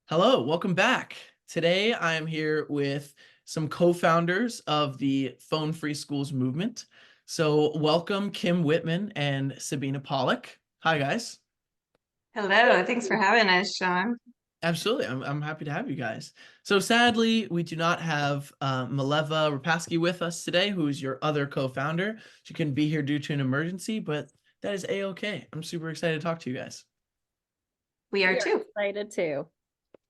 Hello, welcome back. Today I am here with some co-founders of the Phone Free Schools movement. So welcome Kim Whitman and Sabine Polak. Hi guys. Hello, thanks for having us, Sean. Absolutely, I'm happy to have you guys. So sadly, we do not have Mileva Rapaski with us today, who is your other co-founder. She couldn't be here due to an emergency, but that is a-okay. I'm super excited to talk to you guys. We are We are too. excited too.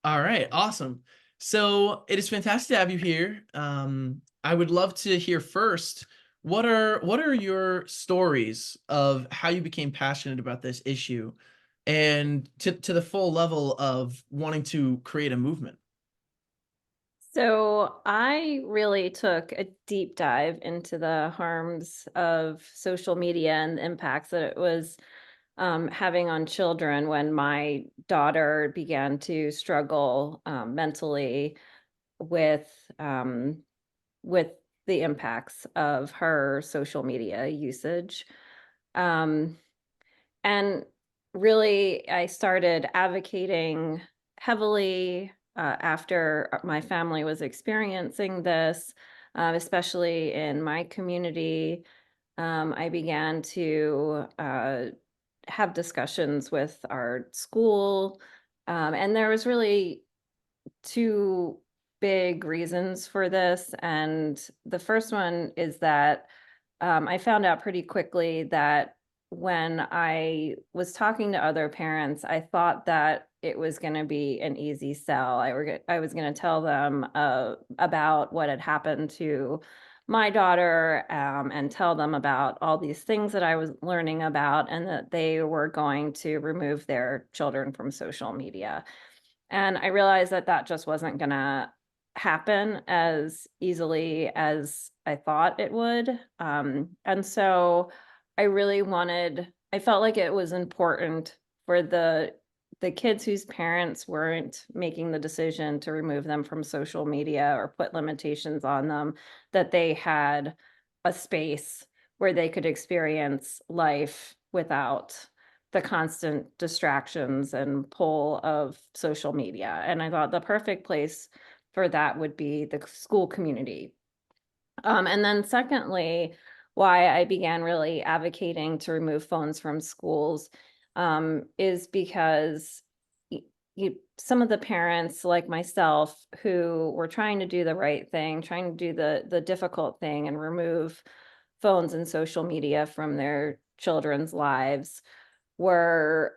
All right, awesome. So it is fantastic to have you here. I would love to hear first, what are your stories of how you became passionate about this issue and to the full level of wanting to create a movement? So I really took a deep dive into the harms of social media and the impacts that it was having on children when my daughter began to struggle mentally with um, with the impacts of her social media usage. Um, And really, I started advocating heavily after my family was experiencing this, especially in my community. I began to have discussions with our school, and there was really two big reasons for this. And the first one is that I found out pretty quickly that when I was talking to other parents, I thought that it was going to be an easy sell. I was going to tell them about what had happened to my daughter, and tell them about all these things that I was learning about, and that they were going to remove their children from social media. And I realized that that just wasn't going to happen as easily as I thought it would. And so I felt like it was important for the kids whose parents weren't making the decision to remove them from social media or put limitations on them, that they had a space where they could experience life without the constant distractions and pull of social media. And I thought the perfect place for that would be the school community. And then secondly, why I began really advocating to remove phones from schools is because some of the parents like myself who were trying to do the right thing, trying to do the difficult thing and remove phones and social media from their children's lives were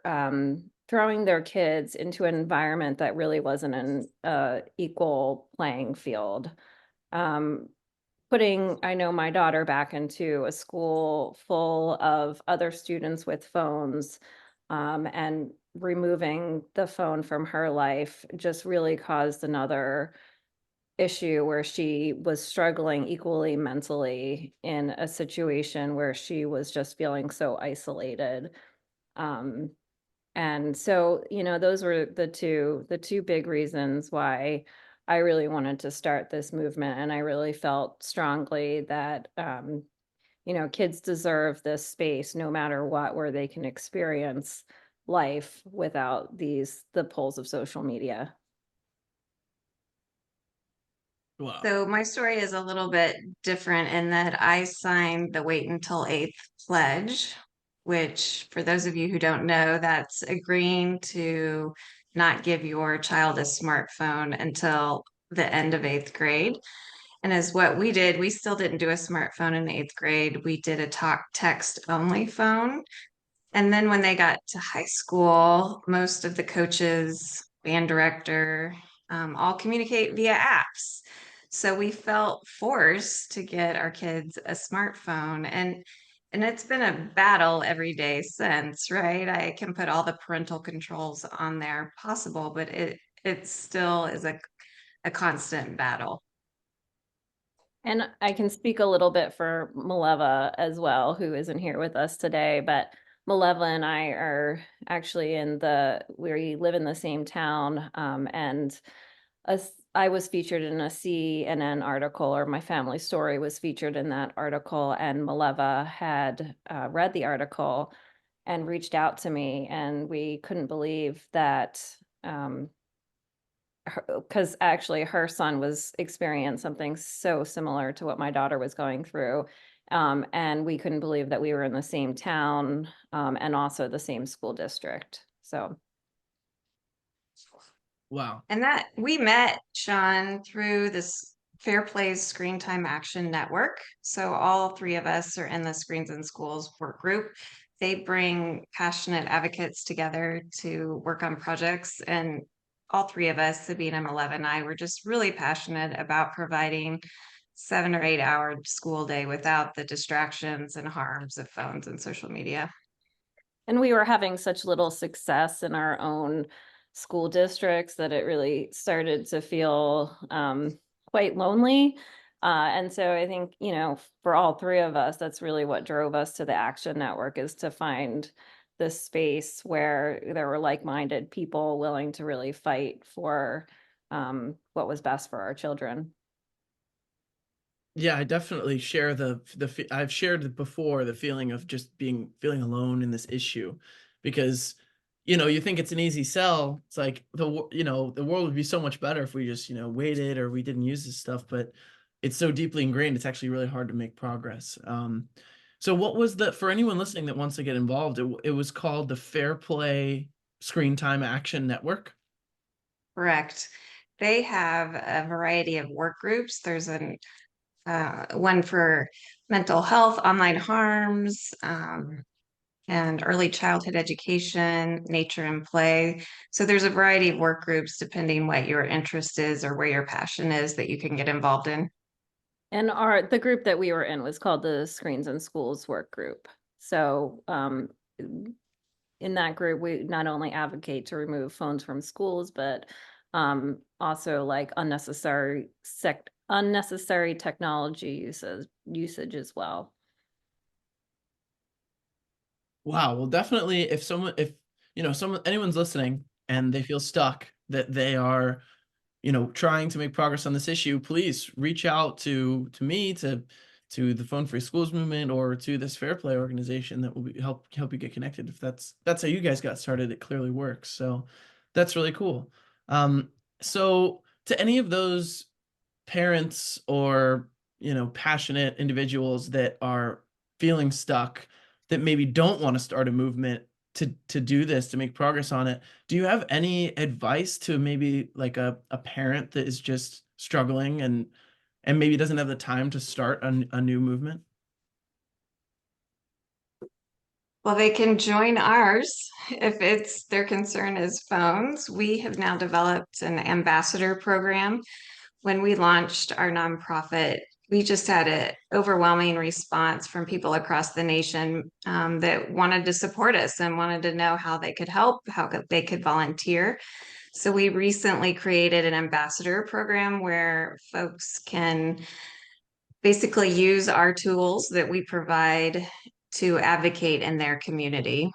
throwing their kids into an environment that really wasn't an equal playing field. Um, Putting, I know, my daughter back into a school full of other students with phones, and removing the phone from her life just really caused another issue where she was struggling equally mentally in a situation where she was just feeling so isolated. Um, and so, those were the two big reasons why I really wanted to start this movement. And I really felt strongly that, kids deserve this space no matter what, where they can experience life without the pulls of social media. Wow. So my story is a little bit different in that I signed the Wait Until Eighth pledge, which for those of you who don't know, that's agreeing to not give your child a smartphone until the end of eighth grade. And as what we did, we still didn't do a smartphone in eighth grade. We did a talk text only phone. And then when they got to high school, most of the coaches, band director, all communicate via apps. So we felt forced to get our kids a smartphone. And it's been a battle every day since, right? I can put all the parental controls on there possible, but it still is a constant battle. And I can speak a little bit for Maleva as well, who isn't here with us today. But Maleva and I are actually we live in the same town. And I was featured in a CNN article, or my family story was featured in that article. And Maleva had read the article and reached out to me. And we couldn't believe that. Um, because actually her son was experiencing something so similar to what my daughter was going through. And we couldn't believe that we were in the same town, and also the same school district. So, Wow. And that we met Sean through this Fair Plays Screen Time Action Network. So all three of us are in the Screens in Schools work group. They bring passionate advocates together to work on projects. And all three of us, Sabine, Emma, and I, were just really passionate about providing 7 or 8 hour school day without the distractions and harms of phones and social media. and we were having such little success in our own school districts that it really started to feel quite lonely. And so I think, for all three of us, that's really what drove us to the Action Network, is to find this space where there were like-minded people willing to really fight for what was best for our children. Yeah, I definitely share I've shared it before, the feeling of just feeling alone in this issue, because you think it's an easy sell. It's like the world would be so much better if we just waited or we didn't use this stuff, but it's so deeply ingrained. It's actually really hard to make progress. So what was for anyone listening that wants to get involved? It was called the Fair Play Screen Time Action Network. Correct. They have a variety of work groups. There's one for mental health, online harms, and early childhood education, nature and play. So there's a variety of work groups depending what your interest is or where your passion is that you can get involved in. And the group that we were in was called the Screens in Schools Work Group. So in that group, we not only advocate to remove phones from schools, but also like unnecessary technology usage as well. Wow. Well, definitely if anyone's listening and they feel stuck, that they are, trying to make progress on this issue, please reach out to me, to the Phone Free Schools movement, or to this Fair Play organization that will help you get connected. If that's how you guys got started, it clearly works. So that's really cool. So to any of those parents or passionate individuals that are feeling stuck, that maybe don't want to start a movement to do this, to make progress on it, do you have any advice to maybe like a parent that is just struggling and maybe doesn't have the time to start a new movement? Well, they can join ours if it's their concern is phones. We have now developed an ambassador program. When we launched our nonprofit, we just had an overwhelming response from people across the nation that wanted to support us and wanted to know how they could help, they could volunteer. So we recently created an ambassador program where folks can basically use our tools that we provide to advocate in their community.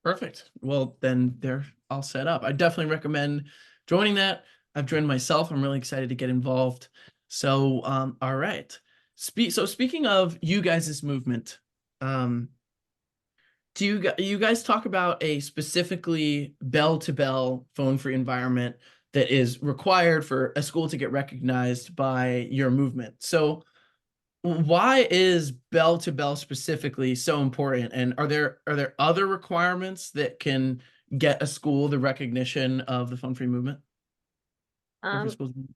Perfect. Well, then they're all set up. I definitely recommend joining that. I've joined myself. I'm really excited to get involved. So, all right. So speaking of you guys' movement, um, do you guys talk about a specifically bell-to-bell phone-free environment that is required for a school to get recognized by your movement? So why is bell to bell specifically so important? And are there other requirements that can get a school the recognition of the phone free movement? Phone free Um, schools movement?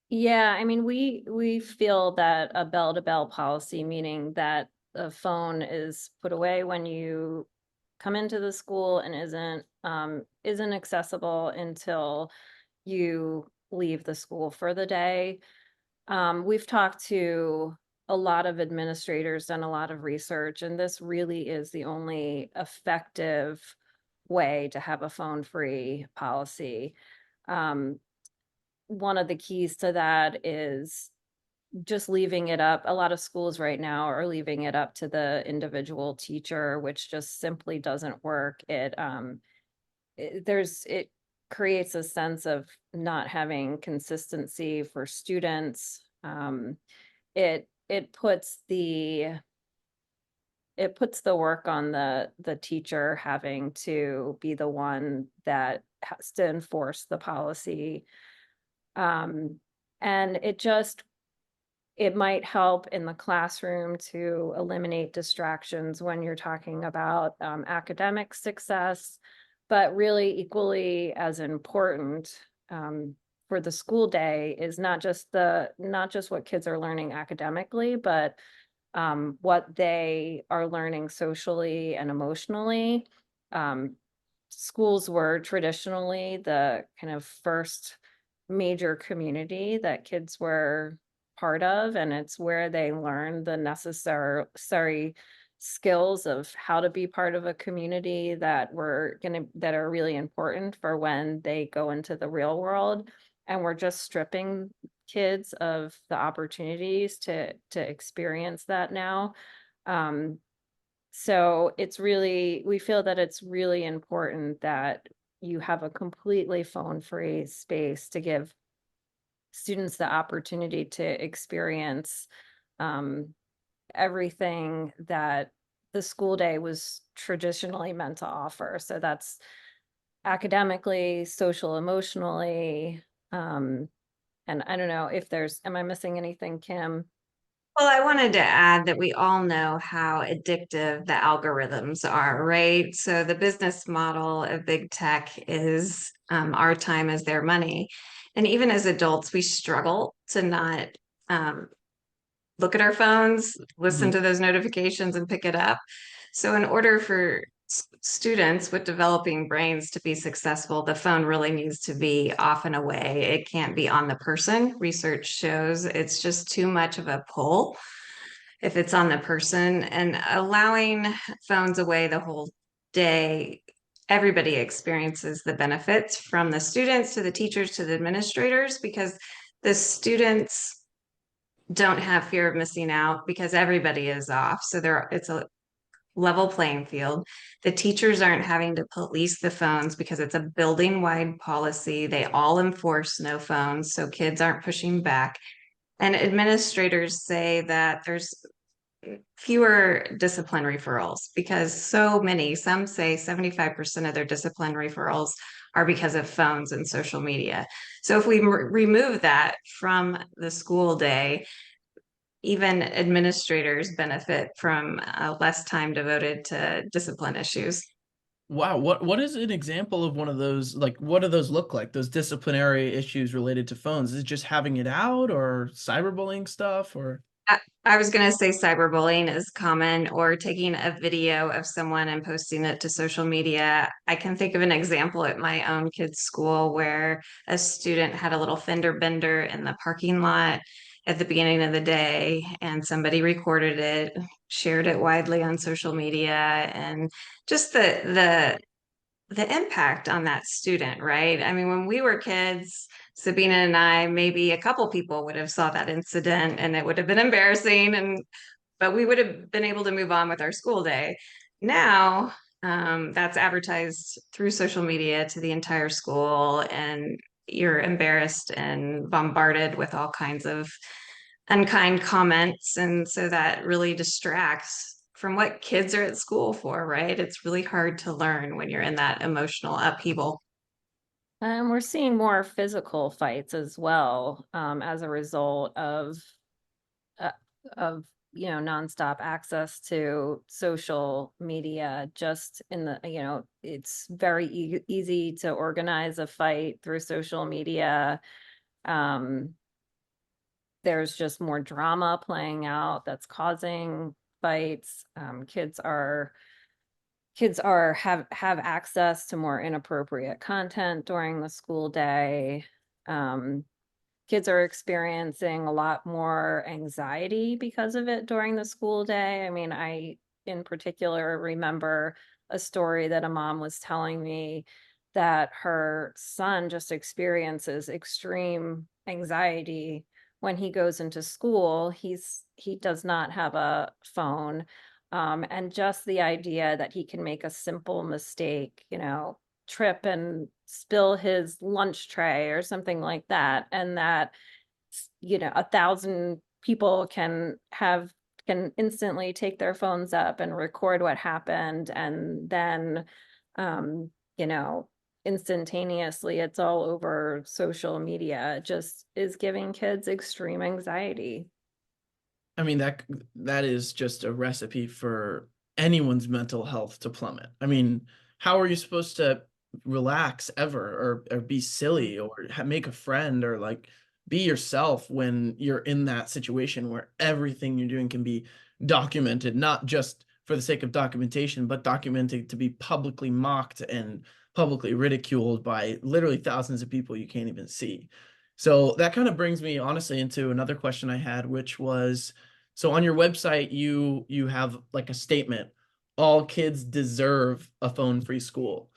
yeah, I mean, we feel that a bell-to-bell policy, meaning that the phone is put away when you come into the school and isn't accessible until you leave the school for the day. We've talked to a lot of administrators, done a lot of research, and this really is the only effective way to have a phone-free policy. Um, One of the keys to that is just leaving it up. A lot of schools right now are leaving it up to the individual teacher, which just simply doesn't work. It creates a sense of not having consistency for students. It puts it puts the work on the teacher having to be the one that has to enforce the policy. Um, and it might help in the classroom to eliminate distractions when you're talking about academic success, but really equally as important for the school day is not just what kids are learning academically, but what they are learning socially and emotionally. Um, Schools were traditionally the kind of first major community that kids were part of, and it's where they learn the necessary skills of how to be part of a community that are really important for when they go into the real world. And we're just stripping kids of the opportunities to experience that now. Um, so we feel that it's really important that you have a completely phone-free space to give students the opportunity to experience um, everything that the school day was traditionally meant to offer. So that's academically, social, emotionally. And I don't know if am I missing anything, Kim? Well, I wanted to add that we all know how addictive the algorithms are, right? So the business model of big tech is our time is their money. And even as adults, we struggle to not um, look at our phones, listen Mhm. to those notifications, and pick it up. So, in order for students with developing brains to be successful, the phone really needs to be off and away. It can't be on the person. Research shows it's just too much of a pull if it's on the person, and allowing phones away the whole day. Everybody experiences the benefits from the students to the teachers to the administrators because the students don't have fear of missing out because everybody is off. So it's a level playing field. The teachers aren't having to police the phones because it's a building wide policy. They all enforce no phones, so kids aren't pushing back. And administrators say that there's fewer discipline referrals because some say 75% of their discipline referrals are because of phones and social media. So if we remove that from the school day, even administrators benefit from less time devoted to discipline issues. Wow, what is an example of one of those? Like, what do those look like? Those disciplinary issues related to phones? Is it just having it out, or cyberbullying stuff, or? I was going to say cyberbullying is common, or taking a video of someone and posting it to social media. I can think of an example at my own kid's school where a student had a little fender bender in the parking lot at the beginning of the day, and somebody recorded it, shared it widely on social media, and just the impact on that student, right? I mean, when we were kids, Sabina and I, maybe a couple people would have saw that incident and it would have been embarrassing, and but we would have been able to move on with our school day. Now, that's advertised through social media to the entire school, and you're embarrassed and bombarded with all kinds of unkind comments. And so that really distracts from what kids are at school for, right? It's really hard to learn when you're in that emotional upheaval. And we're seeing more physical fights as well, as a result uh, of nonstop access to social media. Just it's very easy to organize a fight through social media. Um, there's just more drama playing out that's causing fights. Kids have access to more inappropriate content during the school day. Um, Kids are experiencing a lot more anxiety because of it during the school day. I mean, I in particular remember a story that a mom was telling me that her son just experiences extreme anxiety when he goes into school. He does not have a phone. And just the idea that he can make a simple mistake, trip and spill his lunch tray or something like that, and that 1,000 people can instantly take their phones up and record what happened, and then you know, instantaneously it's all over social media. It just is giving kids extreme anxiety. I mean, that is just a recipe for anyone's mental health to plummet. I mean, how are you supposed to relax ever, or be silly, or make a friend, or like be yourself when you're in that situation where everything you're doing can be documented, not just for the sake of documentation, but documented to be publicly mocked and publicly ridiculed by literally thousands of people you can't even see. So that kind of brings me honestly into another question I had, which was, so on your website, you have like a statement, all kids deserve a phone-free school.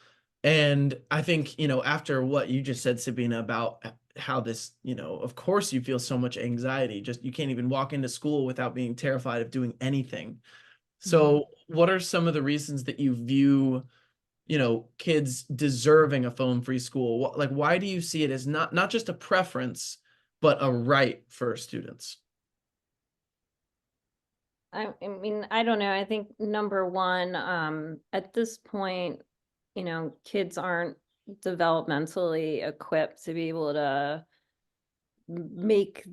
And I think, after what you just said, Sabina, about how this, of course you feel so much anxiety, just you can't even walk into school without being terrified of doing anything. So what are some of the reasons that you view, kids deserving a phone-free school? Like, why do you see it as not just a preference, but a right for students? I mean, I don't know. I think number one, at this point, kids aren't developmentally equipped to be able to make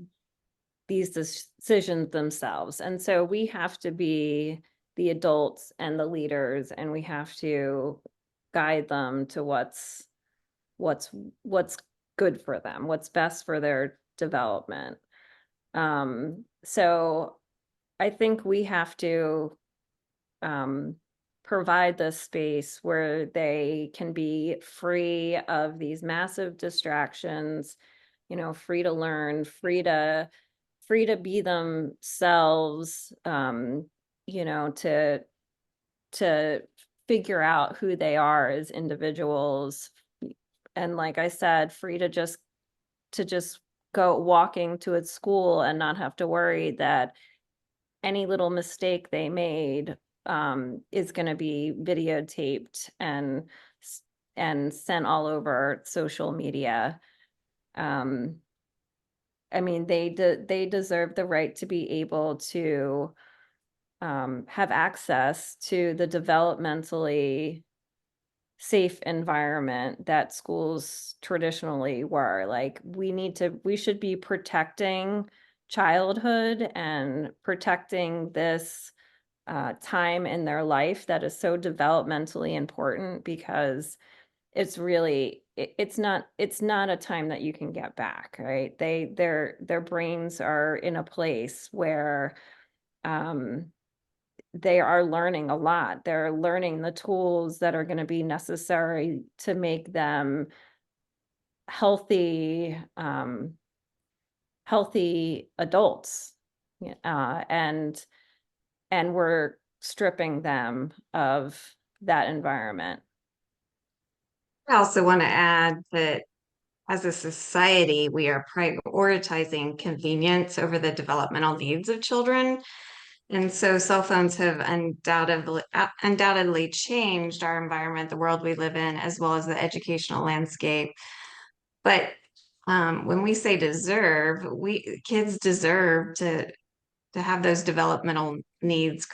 these decisions themselves. And so we have to be the adults and the leaders, and we have to guide them to what's what's good for them, what's best for their development. So I think we have to um, provide the space where they can be free of these massive distractions, free to learn, free to be themselves, to figure out who they are as individuals. And like I said, free to just go walking to a school and not have to worry that any little mistake they made is going to be videotaped and sent all over social media. Um, I mean, they deserve the right to be able to have access to the developmentally safe environment that schools traditionally were. Like, we should be protecting childhood and protecting this time in their life that is so developmentally important, because it's not a time that you can get back, right? Their brains are in a place where um they are learning a lot. They're learning the tools that are going to be necessary to make them healthy, healthy adults. Yeah, and we're stripping them of that environment. I also want to add that as a society, we are prioritizing convenience over the developmental needs of children. And so cell phones have undoubtedly changed our environment, the world we live in, as well as the educational landscape. But when we say deserve, kids deserve to have those developmental needs,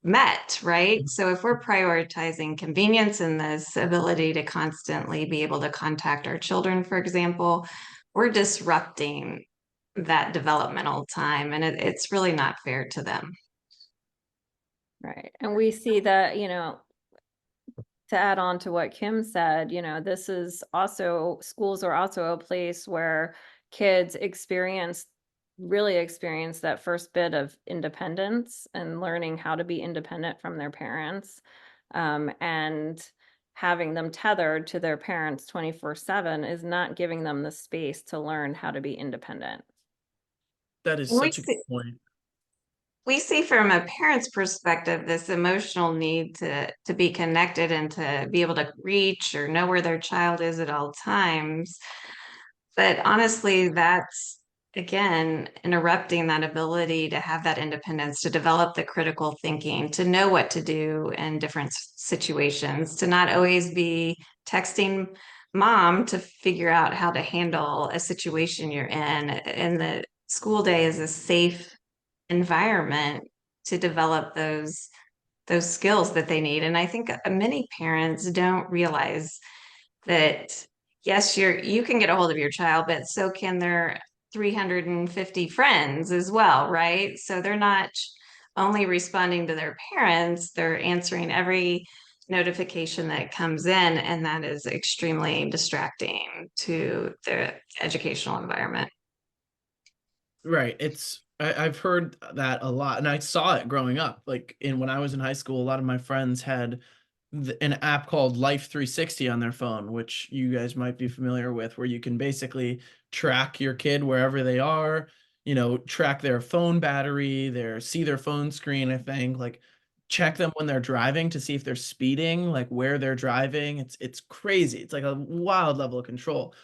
met, right? So if we're prioritizing convenience and this ability to constantly be able to contact our children, for example, we're disrupting that developmental time, and it's really not fair to them. Right. And we see that, to add on to what Kim said, this is also, schools are also a place where kids really experience that first bit of independence and learning how to be independent from their parents, and having them tethered to their parents 24/7 is not giving them the space to learn how to be independent. That is We such a good see, point. we see from a parent's perspective this emotional need to be connected and to be able to reach or know where their child is at all times. But honestly, that's again interrupting that ability to have that independence, to develop the critical thinking, to know what to do in different situations, to not always be texting mom to figure out how to handle a situation you're in. And the school day is a safe environment to develop those skills that they need. And I think many parents don't realize that yes, you can get a hold of your child, but so can their 350 friends as well, right? So they're not only responding to their parents, they're answering every notification that comes in, and that is extremely distracting to their educational environment. Right. I've heard that a lot, and I saw it growing up. Like when I was in high school, a lot of my friends had an app called Life 360 on their phone, which you guys might be familiar with, where you can basically track your kid wherever they are, track their phone battery, see their phone screen, I think, like check them when they're driving to see if they're speeding, like where they're driving. It's crazy. It's like a wild level of control.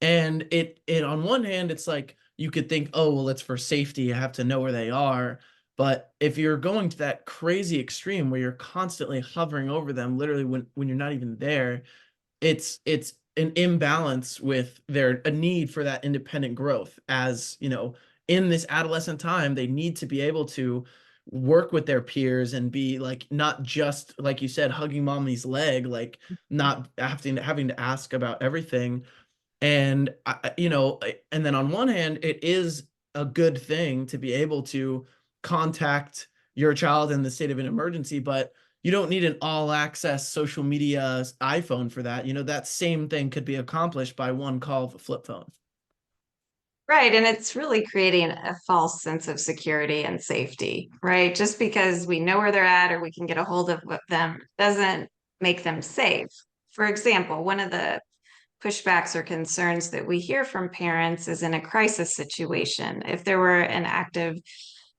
And it on one hand, it's like you could think, oh, well, it's for safety. I have to know where they are. But if you're going to that crazy extreme where you're constantly hovering over them, literally when you're not even there, it's an imbalance with a need for that independent growth. As in this adolescent time, they need to be able to work with their peers and be like not just like you said, hugging mommy's leg, like not having to ask about everything. And and then on one hand, it is a good thing to be able to contact your child in the state of an emergency, but you don't need an all access social media iPhone for that. That same thing could be accomplished by one call of a flip phone. Right. And it's really creating a false sense of security and safety, right? Just because we know where they're at or we can get a hold of them doesn't make them safe. For example, one of the pushbacks or concerns that we hear from parents is in a crisis situation. If there were an active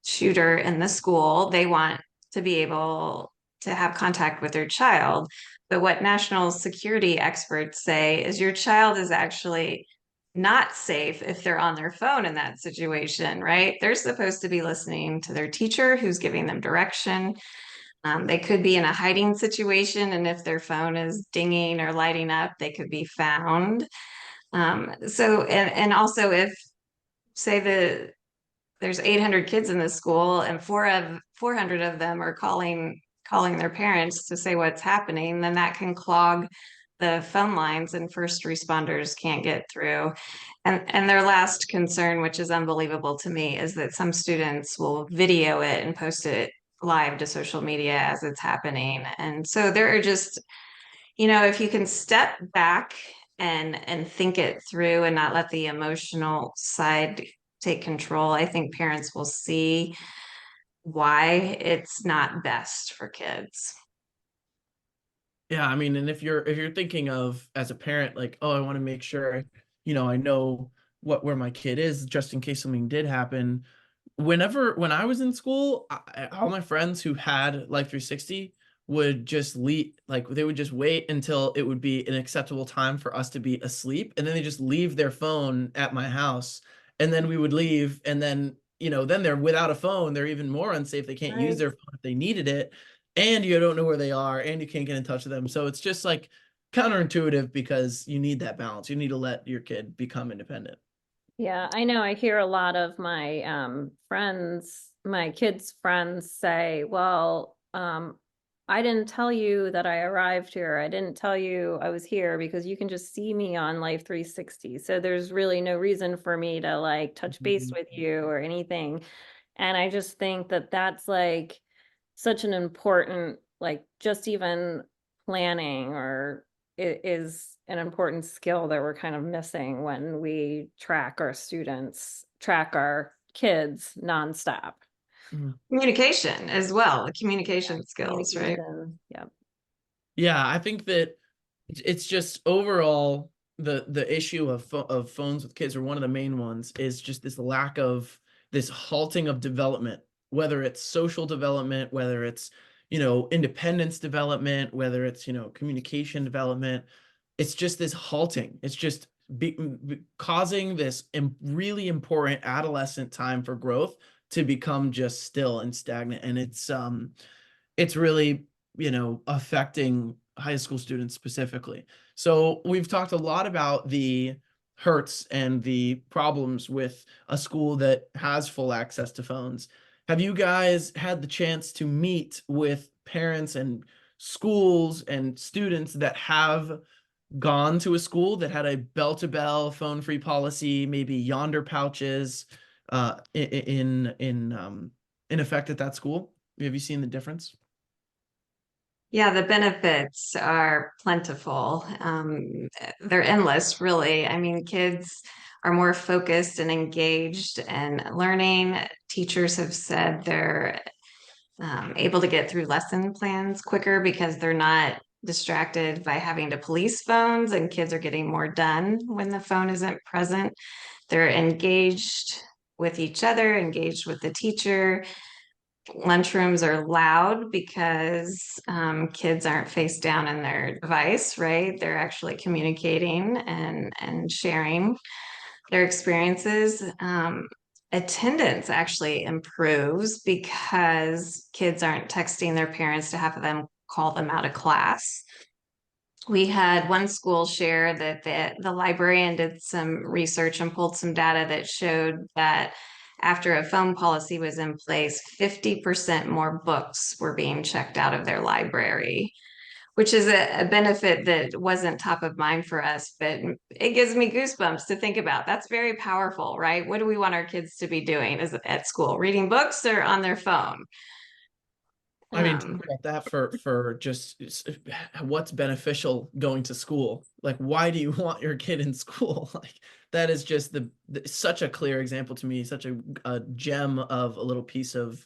shooter in the school, they want to be able to have contact with their child. But what national security experts say is your child is actually not safe if they're on their phone in that situation, right? They're supposed to be listening to their teacher who's giving them direction. They could be in a hiding situation, and if their phone is dinging or lighting up, they could be found. And also if say there's 800 kids in the school and 400 of them are calling their parents to say what's happening, then that can clog the phone lines and first responders can't get through. And their last concern, which is unbelievable to me, is that some students will video it and post it live to social media as it's happening. And so there are just, if you can step back and think it through and not let the emotional side take control, I think parents will see why it's not best for kids. Yeah, I mean, and if you're thinking of as a parent, like, oh, I want to make sure, I know where my kid is just in case something did happen. When I was in school, all my friends who had Life 360 would just leave, like they would just wait until it would be an acceptable time for us to be asleep, and then they just leave their phone at my house, and then we would leave, and then then they're without a phone, they're even more unsafe. They can't use Right. their phone if they needed it, and you don't know where they are, and you can't get in touch with them. So it's just like counterintuitive because you need that balance. You need to let your kid become independent. Yeah, I know. I hear a lot of my friends, my kids' friends say, well, I didn't tell you that I arrived here. I didn't tell you I was here because you can just see me on Life 360. So there's really no reason for me to like touch base with you or anything. And I just think that that's like such an important, like just even planning or it is an important skill that we're kind of missing when we track our students, track our kids nonstop. Mhm. Communication as well, the communication skills, right? Communication. Yeah. Yeah, I think that it's just overall the issue of phones with kids, or one of the main ones, is just this lack of this halting of development, whether it's social development, whether it's independence development, whether it's communication development. It's just this halting. It's just causing this really important adolescent time for growth to become just still and stagnant, and it's really affecting high school students specifically. So we've talked a lot about the hurts and the problems with a school that has full access to phones. Have you guys had the chance to meet with parents and schools and students that have gone to a school that had a bell-to-bell phone-free policy, maybe yonder pouches, in effect at that school? Have you seen the difference? Yeah, the benefits are plentiful. They're endless, really. I mean, kids are more focused and engaged and learning. Teachers have said they're able to get through lesson plans quicker because they're not distracted by having to police phones, and kids are getting more done when the phone isn't present. They're engaged with each other, engaged with the teacher. Lunchrooms are loud because kids aren't face down in their device, right? They're actually communicating and sharing their experiences. Attendance actually improves because kids aren't texting their parents to have them call them out of class. We had one school share that the librarian did some research and pulled some data that showed that after a phone policy was in place, 50% more books were being checked out of their library, which is a benefit that wasn't top of mind for us, but it gives me goosebumps to think about. That's very powerful, right? What do we want our kids to be doing? Is it at school, reading books or on their phone? I mean, talk Um, about that for just what's beneficial going to school. Like, why do you want your kid in school? Like, that is just such a clear example to me, such a gem of a little piece of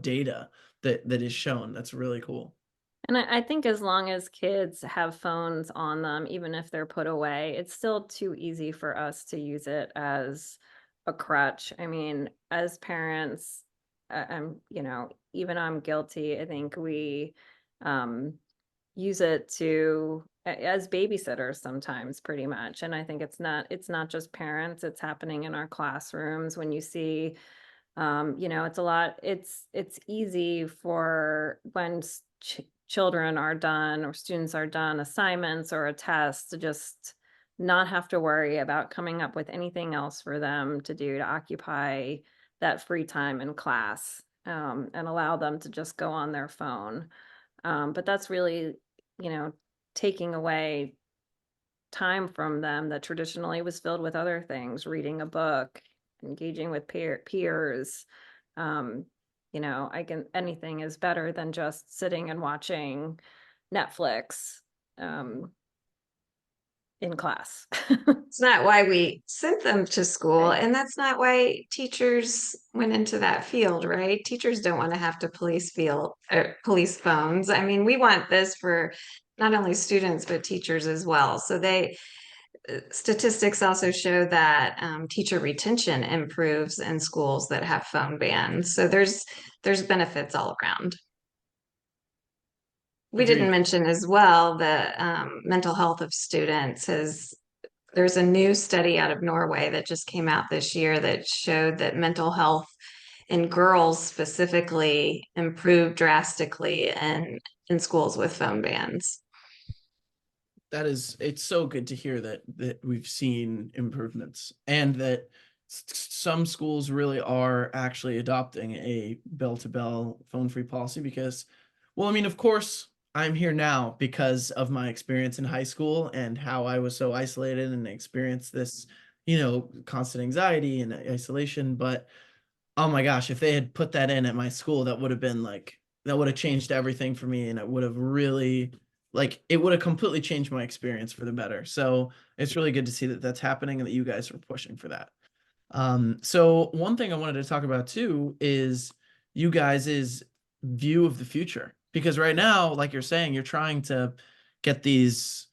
data that is shown. That's really cool. And I think as long as kids have phones on them, even if they're put away, it's still too easy for us to use it as a crutch. I mean, as parents, even I'm guilty. I think we um, use it as babysitters sometimes, pretty much. And I think it's not just parents, it's happening in our classrooms when you see it's easy for when children are done or students are done assignments or a test to just not have to worry about coming up with anything else for them to do to occupy that free time in class, and allow them to just go on their phone. But that's really, you know, taking away time from them that traditionally was filled with other things, reading a book, engaging with peers. Um, anything is better than just sitting and watching Netflix um, in class. it's not why we sent them to school, Right. and that's not why teachers went into that field, right? Teachers don't want to have to police phones. I mean, we want this for not only students but teachers as well. So they statistics also show that teacher retention improves in schools that have phone bans. So there's benefits all around. We didn't Agreed. mention as well the mental health of students. There's a new study out of Norway that just came out this year that showed that mental health in girls specifically improved drastically in schools with phone bans. It's so good to hear that we've seen improvements and that some schools really are actually adopting a bell-to-bell phone-free policy because, well, I mean, of course, I'm here now because of my experience in high school and how I was so isolated and experienced this, constant anxiety and isolation. But oh my gosh, if they had put that in at my school, that would have changed everything for me and it would have really it would have completely changed my experience for the better. So it's really good to see that that's happening and that you guys are pushing for that. So one thing I wanted to talk about too is you guys' view of the future. Because right now, like you're saying, you're trying to get these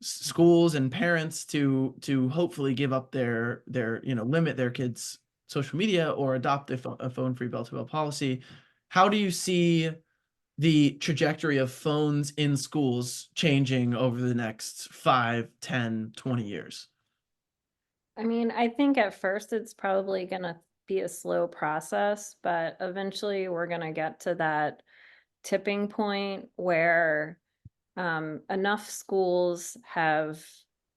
schools and parents to hopefully give up their limit their kids' social media or adopt a phone-free bell-to-bell policy. How do you see the trajectory of phones in schools changing over the next 5, 10, 20 years? I mean, I think at first it's probably going to be a slow process, but eventually we're going to get to that tipping point where enough schools have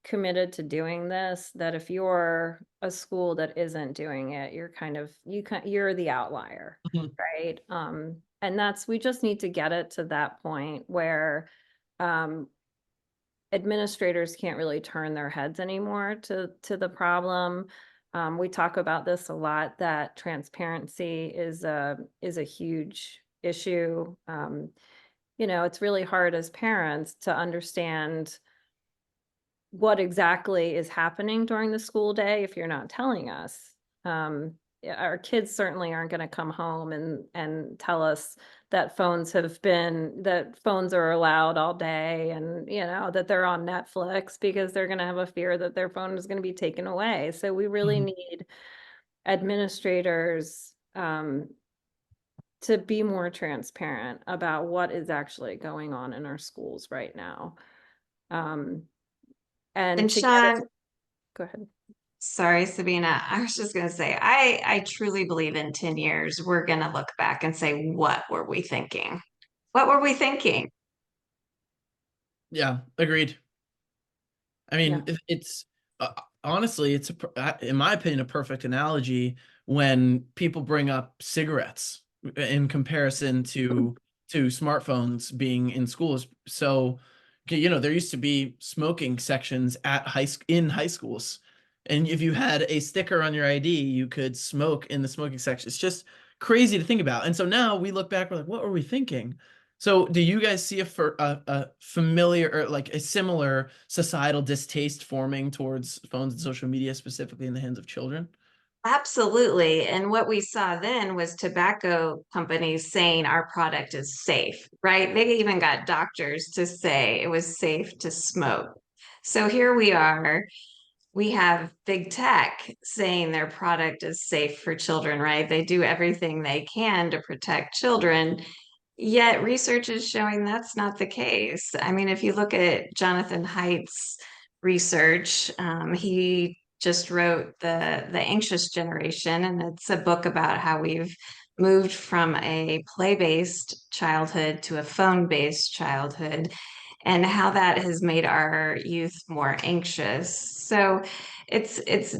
committed to doing this, that if you're a school that isn't doing it, you're the outlier, Mhm. right? And we just need to get it to that point where um, administrators can't really turn their heads anymore to the problem. We talk about this a lot, that transparency is a huge issue. It's really hard as parents to understand what exactly is happening during the school day if you're not telling us. Our kids certainly aren't going to come home and tell us that phones are allowed all day, and that they're on Netflix, because they're going to have a fear that their phone is going to be taken away. So we really Mhm. need administrators to be more transparent about what is actually going on in our schools right now. Um, and And to get it, Sean, go ahead. sorry, Sabina, I was just going to say, I truly believe in 10 years, we're going to look back and say, what were we thinking? What were we thinking? Yeah, agreed. I Yeah. mean, it's honestly, it's in my opinion, a perfect analogy when people bring up cigarettes in comparison to smartphones being in schools. So, there used to be smoking sections at in high schools, and if you had a sticker on your ID, you could smoke in the smoking section. It's just crazy to think about. And so now we look back, we're like, what were we thinking? So, do you guys see a familiar or like a similar societal distaste forming towards phones and social media, specifically in the hands of children? Absolutely. And what we saw then was tobacco companies saying our product is safe, right? They even got doctors to say it was safe to smoke. So here we are. We have big tech saying their product is safe for children, right? They do everything they can to protect children. Yet research is showing that's not the case. I mean, if you look at Jonathan Haidt's research, he just wrote the Anxious Generation, and it's a book about how we've moved from a play-based childhood to a phone-based childhood, and how that has made our youth more anxious. So it's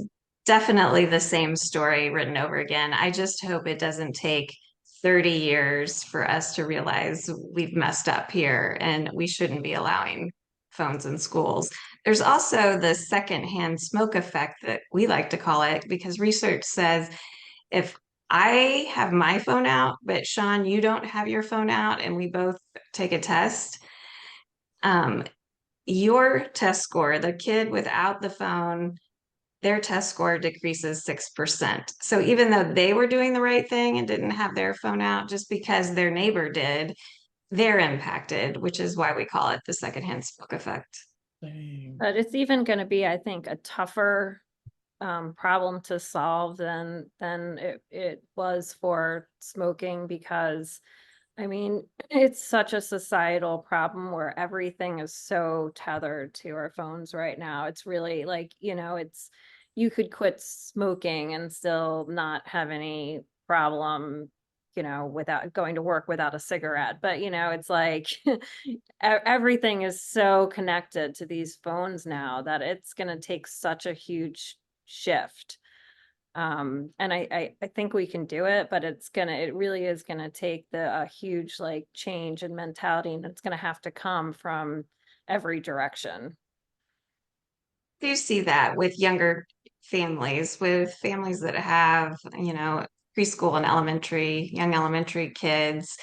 definitely the same story written over again. I just hope it doesn't take 30 years for us to realize we've messed up here and we shouldn't be allowing phones in schools. There's also the secondhand smoke effect that we like to call it, because research says if I have my phone out, but Sean, you don't have your phone out, and we both take a test, um, your test score, the kid without the phone, their test score decreases 6%. So even though they were doing the right thing and didn't have their phone out, just because their neighbor did, they're impacted, which is why we call it the secondhand smoke effect. Dang. But it's even going to be, I think, a tougher problem to solve than it was for smoking, because I mean, it's such a societal problem where everything is so tethered to our phones right now. It's really like, you could quit smoking and still not have any problem, without going to work without a cigarette. But, it's like everything is so connected to these phones now that it's going to take such a huge shift. And I think we can do it, but it really is gonna take a huge like change in mentality, and it's gonna have to come from every direction. Do you see that with younger families, with families that have, preschool and young elementary kids?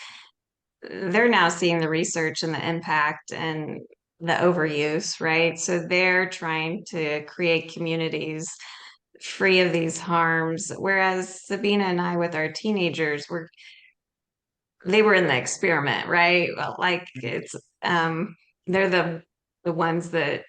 They're now seeing the research and the impact and the overuse, right? So they're trying to create communities free of these harms. Whereas Sabina and I, with our teenagers, they were in the experiment, right? Well, like it's they're the ones that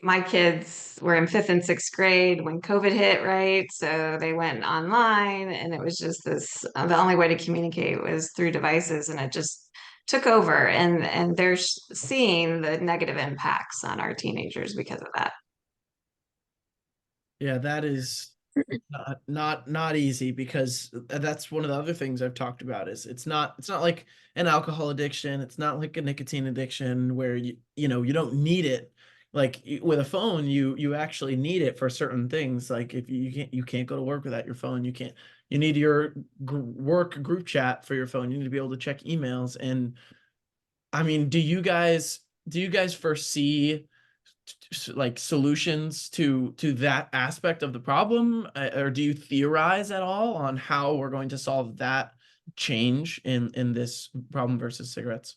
my kids were in fifth and sixth grade when COVID hit, right? So they went online, and it was just this the only way to communicate was through devices, and it just took over. And they're seeing the negative impacts on our teenagers because of that. Yeah, that is not easy, because that's one of the other things I've talked about is it's not like an alcohol addiction, it's not like a nicotine addiction where you don't need it. like with a phone, you actually need it for certain things. Like if you can't go to work without your phone. You need your work group chat for your phone. You need to be able to check emails. And I mean, do you guys foresee like solutions to that aspect of the problem, or do you theorize at all on how we're going to solve that change in this problem versus cigarettes?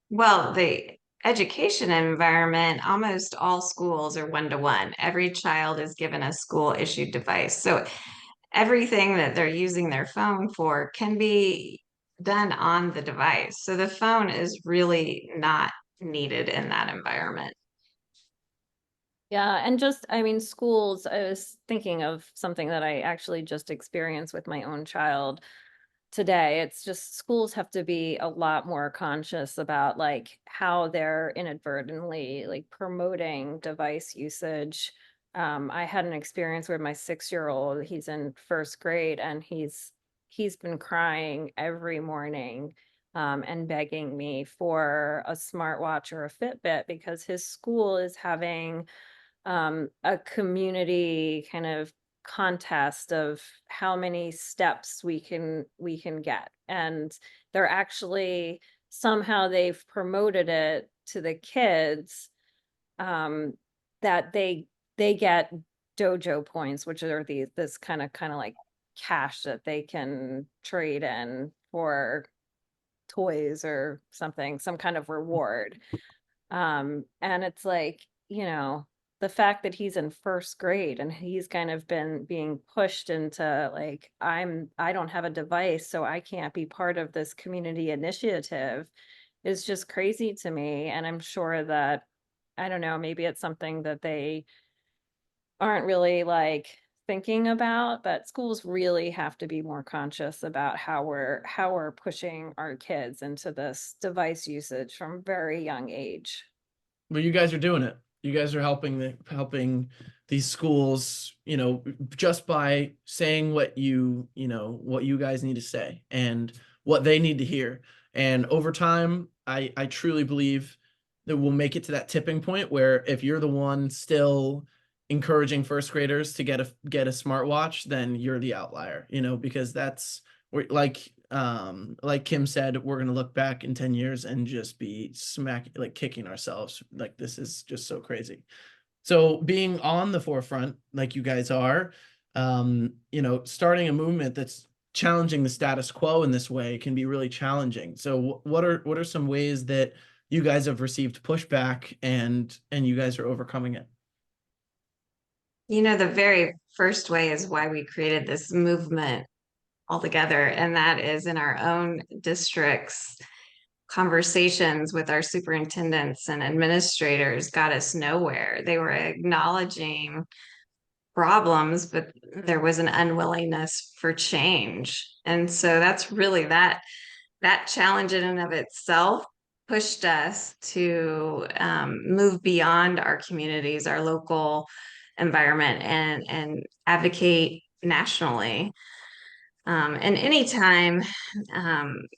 Well, the education environment, almost all schools are one-to-one. Every child is given a school issued device. So everything that they're using their phone for can be done on the device. So the phone is really not needed in that environment. Yeah, and just, I mean, schools, I was thinking of something that I actually just experienced with my own child today. It's just schools have to be a lot more conscious about like how they're inadvertently like promoting device usage. I had an experience where my 6-year-old, he's in first grade, and he's been crying every morning, and begging me for a smartwatch or a Fitbit because his school is having a community kind of contest of how many steps we can get, and they're actually, somehow they've promoted it to the kids, um that they get dojo points, which are this kind of like cash that they can trade in for toys or something, some kind of reward. And it's like, the fact that he's in first grade and he's kind of been being pushed into like, I don't have a device, so I can't be part of this community initiative is just crazy to me. And I'm sure that, I don't know, maybe it's something that they aren't really like thinking about, but schools really have to be more conscious about how we're pushing our kids into this device usage from very young age. Well, you guys are doing it. You guys are helping these schools, just by saying what you guys need to say and what they need to hear. And over time, I truly believe that we'll make it to that tipping point where if you're the one still encouraging first graders to get a smartwatch, then you're the outlier, because that's we're like Kim said, we're gonna look back in 10 years and just be like kicking ourselves. Like this is just so crazy. So being on the forefront, like you guys are, starting a movement that's challenging the status quo in this way can be really challenging. So what are some ways that you guys have received pushback and you guys are overcoming it? The very first way is why we created this movement altogether, and that is in our own districts. Conversations with our superintendents and administrators got us nowhere. They were acknowledging problems, but there was an unwillingness for change. And so that's really that challenge in and of itself pushed us to move beyond our communities, our local environment, and advocate nationally. And anytime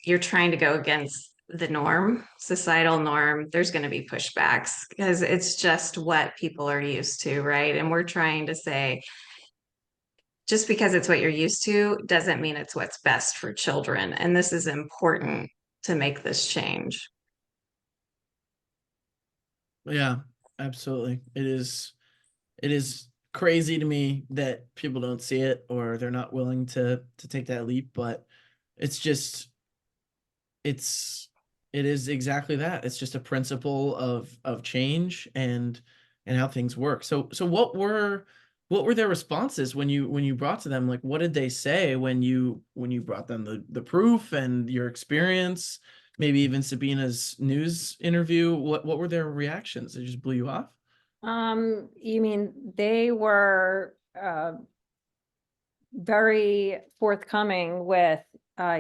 you're trying to go against the norm, societal norm, there's going to be pushbacks because it's just what people are used to, right? And we're trying to say, just because it's what you're used to doesn't mean it's what's best for children. And this is important to make this change. Yeah, absolutely. It is crazy to me that people don't see it or they're not willing to take that leap, but it's just it's it is exactly that. It's just a principle of change and how things work. So what were their responses when you brought to them? Like what did they say when you brought them the proof and your experience, maybe even Sabina's news interview? What were their reactions? They just blew you off? You mean they were very forthcoming with,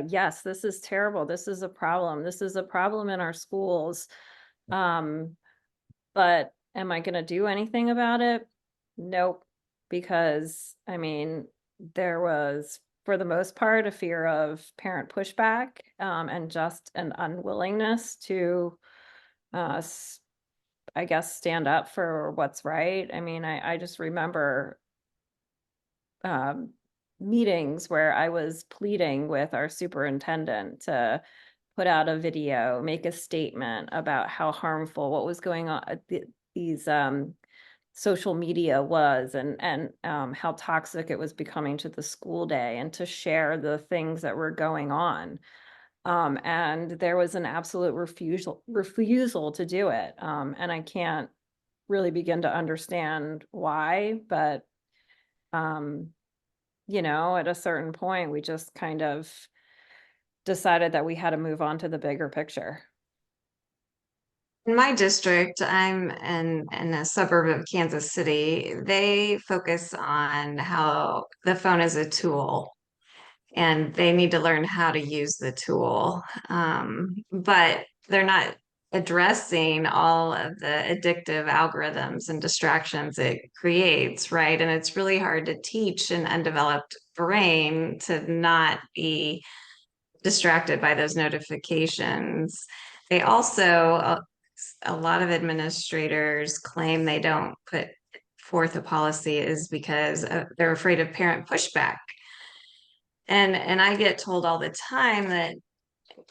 yes, this is terrible. This is a problem. This is a problem in our schools. Um, but am I going to do anything about it? Nope. Because, I mean, there was, for the most part, a fear of parent pushback, and just an unwillingness to, I guess, stand up for what's right. I mean, I just remember um, meetings where I was pleading with our superintendent to put out a video, make a statement about how harmful what was going on, these social media was, and how toxic it was becoming to the school day, and to share the things that were going on. And there was an absolute refusal to do it. And I can't really begin to understand why, but um, at a certain point, we just kind of decided that we had to move on to the bigger picture. In my district, I'm in a suburb of Kansas City. They focus on how the phone is a tool and they need to learn how to use the tool. But they're not addressing all of the addictive algorithms and distractions it creates, right? And it's really hard to teach an undeveloped brain to not be distracted by those notifications. They also, a lot of administrators claim they don't put forth a policy is because they're afraid of parent pushback. And I get told all the time that,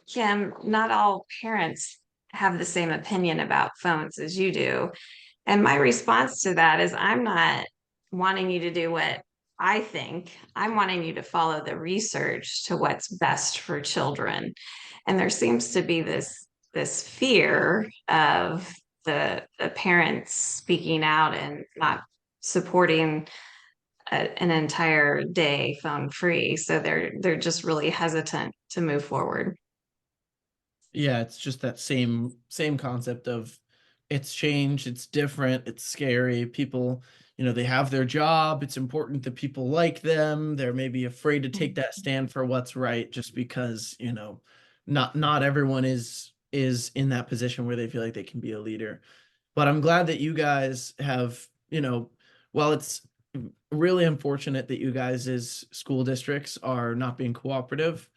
Kim, not all parents have the same opinion about phones as you do. And my response to that is I'm not wanting you to do what I think. I'm wanting you to follow the research to what's best for children. And there seems to be this fear of the parents speaking out and not supporting an entire day phone free. So they're just really hesitant to move forward. Yeah, it's just that same concept of it's changed, it's different, it's scary. People, they have their job. It's important that people like them. They're maybe afraid to take that stand for what's right just because, not everyone is in that position where they feel like they can be a leader. But I'm glad that you guys have, while it's really unfortunate that you guys as school districts are not being cooperative,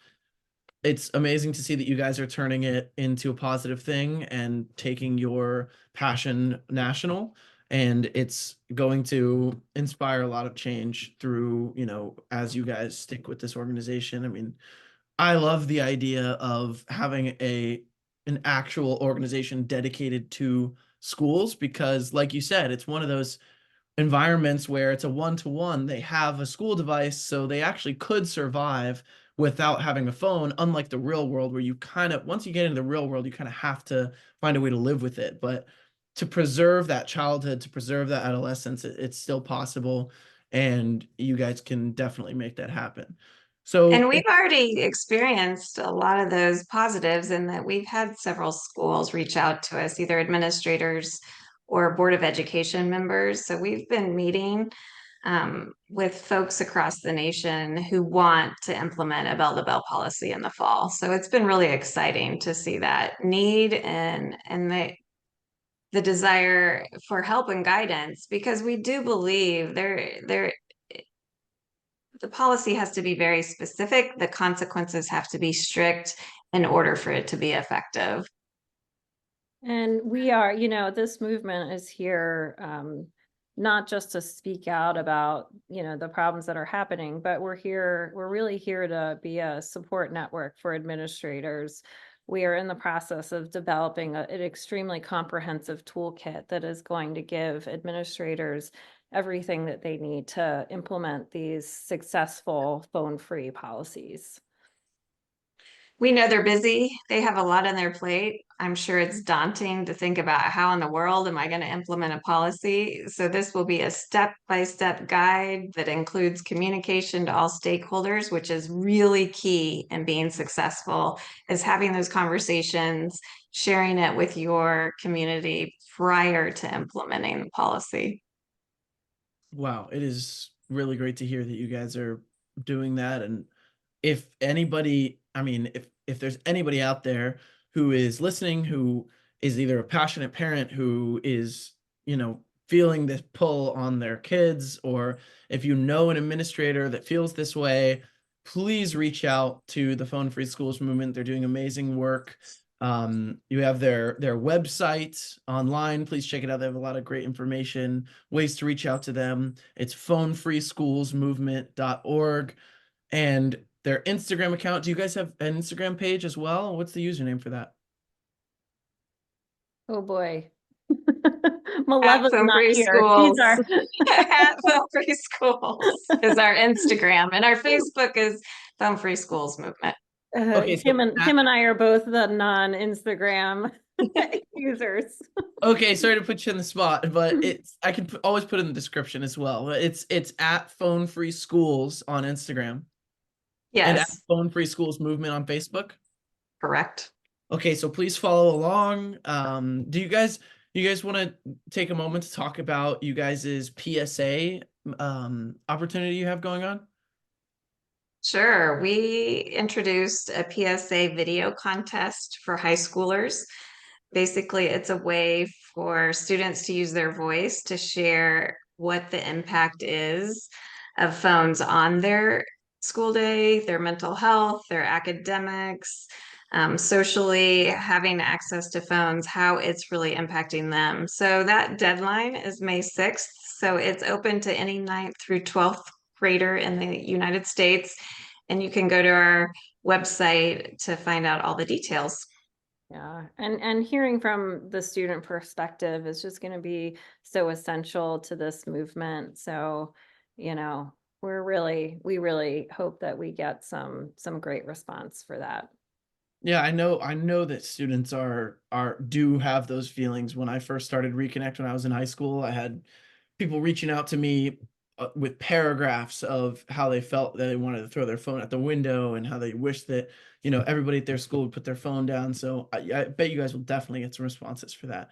it's amazing to see that you guys are turning it into a positive thing and taking your passion national. And it's going to inspire a lot of change through, as you guys stick with this organization. I mean, I love the idea of having an actual organization dedicated to schools because, like you said, it's one of those environments where it's a one-to-one. They have a school device, so they actually could survive without having a phone, unlike the real world where you kind of, once you get into the real world, you kind of have to find a way to live with it. But to preserve that childhood, to preserve that adolescence, it's still possible, and you guys can definitely make that happen. And So we've already experienced a lot of those positives in that we've had several schools reach out to us, either administrators or Board of Education members. So we've been meeting with folks across the nation who want to implement a bell to bell policy in the fall. So it's been really exciting to see that need and the desire for help and guidance because we do believe there the policy has to be very specific. The consequences have to be strict in order for it to be effective. And we are, this movement is here, not just to speak out about, the problems that are happening, but we're really here to be a support network for administrators. We are in the process of developing an extremely comprehensive toolkit that is going to give administrators everything that they need to implement these successful phone-free policies. We know they're busy. They have a lot on their plate. I'm sure it's daunting to think about how in the world am I going to implement a policy. So this will be a step-by-step guide that includes communication to all stakeholders, which is really key in being successful, is having those conversations, sharing it with your community prior to implementing the policy. wow, it is really great to hear that you guys are doing that. And if anybody, I mean, if there's anybody out there who is listening, who is either a passionate parent who is, feeling this pull on their kids, or if you know an administrator that feels this way, please reach out to the Phone Free Schools movement. They're doing amazing work. You have their website online. Please check it out. They have a lot of great information, ways to reach out to them. It's phonefreeschoolsmovement.org. And their Instagram account. Do you guys have an Instagram page as well? What's the username for that? Oh boy. At Malevol's Phone not Free here. She's Schools. our At Phone Free Schools is our Instagram, and our Facebook is Phone Free Schools Movement. Okay, so Kim and I are both the non-Instagram users. okay, sorry to put you in the spot, but I can always put it in the description as well. It's at Phone Free Schools on Instagram and at Yes, Phone Free Schools Movement on Facebook. correct. Okay, so please follow along. Do you guys want to take a moment to talk about you guys's PSA opportunity you have going on? Sure. We introduced a PSA video contest for high schoolers. Basically, it's a way for students to use their voice to share what the impact is of phones on their school day, their mental health, their academics, socially, having access to phones, how it's really impacting them. So that deadline is May 6th. So it's open to any 9th through 12th grader in the United States. And you can go to our website to find out all the details. Yeah, and hearing from the student perspective is just going to be so essential to this movement. So, you know, we really hope that we get some great response for that. Yeah, I know that students do have those feelings. When I first started Reconnect when I was in high school, I had people reaching out to me with paragraphs of how they felt that they wanted to throw their phone out the window and how they wish that, everybody at their school would put their phone down. So I bet you guys will definitely get some responses for that.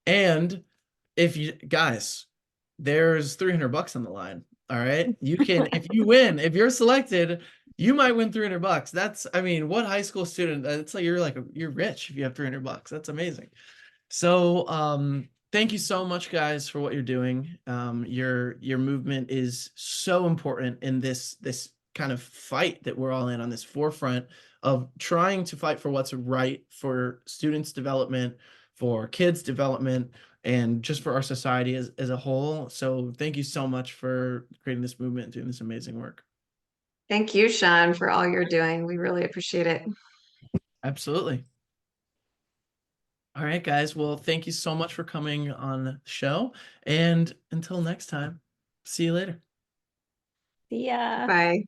And if you guys, there's $300 on the line. All right. You can, if you win, if you're selected, you might win $300. That's, I mean, what high school student? It's like you're rich if you have $300. That's amazing. So, thank you so much, guys, for what you're doing. Your movement is so important in this kind of fight that we're all in on this forefront of trying to fight for what's right for students' development, for kids' development, and just for our society as a whole. So, thank you so much for creating this movement and doing this amazing work. Thank you, Sean, for all you're doing. We really appreciate it. Absolutely. All right, guys. Well, thank you so much for coming on the show. And until next time, see you later. Yeah. Bye.